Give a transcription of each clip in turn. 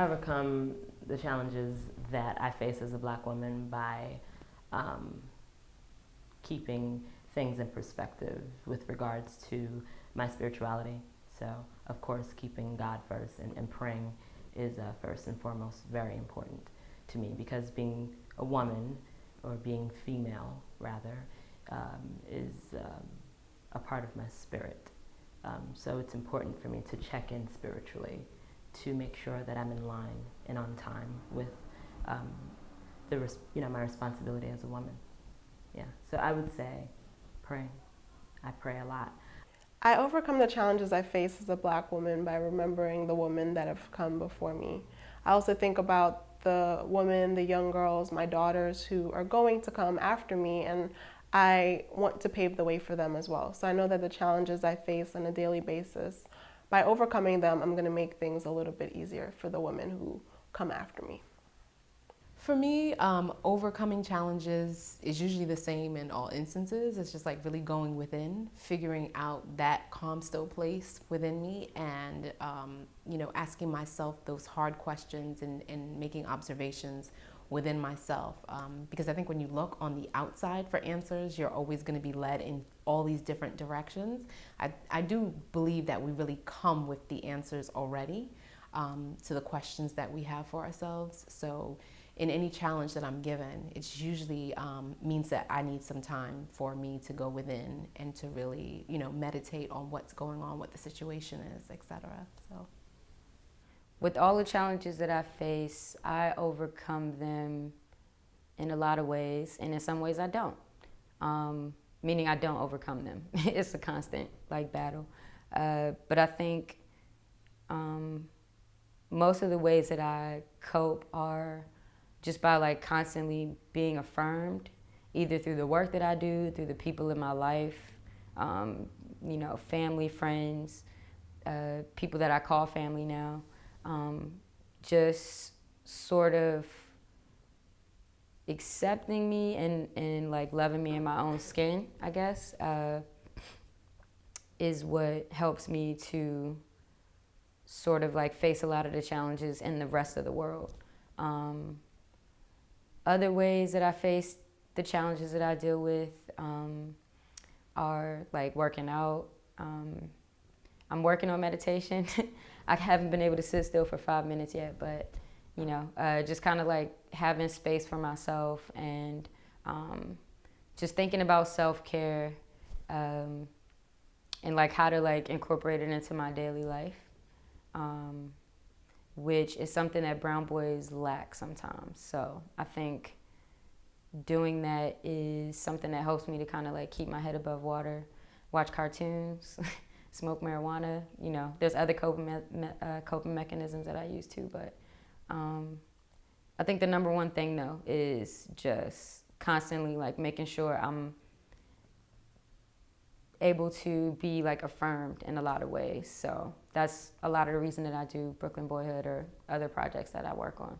I overcome the challenges that I face as a Black woman by um, keeping things in perspective with regards to my spirituality. So, of course, keeping God first and praying is first and foremost very important to me, because being a woman, or being female rather, is a part of my spirit. So it's important for me to check in spiritually to make sure that I'm in line and on time with my responsibility as a woman. Yeah. So I would say praying. I pray a lot. I overcome the challenges I face as a Black woman by remembering the women that have come before me. I also think about the women, the young girls, my daughters who are going to come after me, and I want to pave the way for them as well. So I know that the challenges I face on a daily basis, by overcoming them, I'm going to make things a little bit easier for the women who come after me. For me, overcoming challenges is usually the same in all instances. It's just like really going within, figuring out that calm, still place within me, and asking myself those hard questions and making observations within myself. Because I think when you look on the outside for answers, you're always going to be led in all these different directions. I do believe that we really come with the answers already to the questions that we have for ourselves. So in any challenge that I'm given, it's usually means that I need some time for me to go within and to really, meditate on what's going on, what the situation is, etc. So, with all the challenges that I face, I overcome them in a lot of ways, and in some ways I don't. Meaning I don't overcome them. It's a constant battle. But I think most of the ways that I cope are just by constantly being affirmed, either through the work that I do, through the people in my life, family, friends, people that I call family now, just sort of accepting me and loving me in my own skin, I guess, is what helps me to sort of face a lot of the challenges in the rest of the world. Other ways that I face the challenges that I deal with are working out. I'm working on meditation. I haven't been able to sit still for 5 minutes yet, but just kind of having space for myself and just thinking about self-care and how to incorporate it into my daily life, which is something that brown boys lack sometimes. So I think doing that is something that helps me to kind of keep my head above water, watch cartoons, smoke marijuana. There's other coping mechanisms that I use too, but I think the number one thing though is just constantly making sure I'm able to be affirmed in a lot of ways. So that's a lot of the reason that I do Brooklyn Boyhood or other projects that I work on.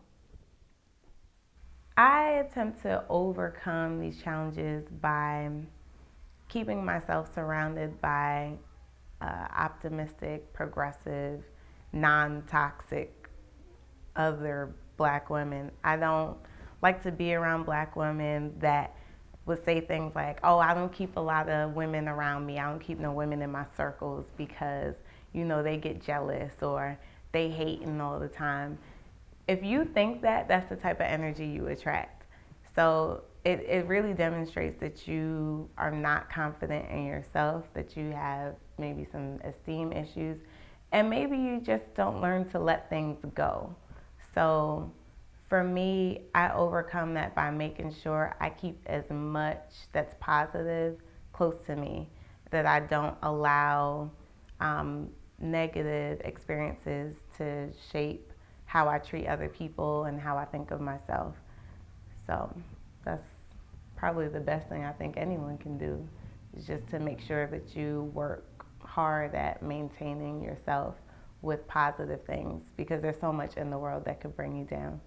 I attempt to overcome these challenges by keeping myself surrounded by optimistic, progressive, non-toxic other Black women. I don't like to be around Black women that would say things like, oh, I don't keep a lot of women around me. I don't keep no women in my circles because, they get jealous or they hating all the time. If you think that, that's the type of energy you attract. So it really demonstrates that you are not confident in yourself, that you have maybe some esteem issues, and maybe you just don't learn to let things go. So for me, I overcome that by making sure I keep as much that's positive close to me, that I don't allow negative experiences to shape how I treat other people and how I think of myself. So that's probably the best thing I think anyone can do, is just to make sure that you work hard at maintaining yourself with positive things, because there's so much in the world that could bring you down.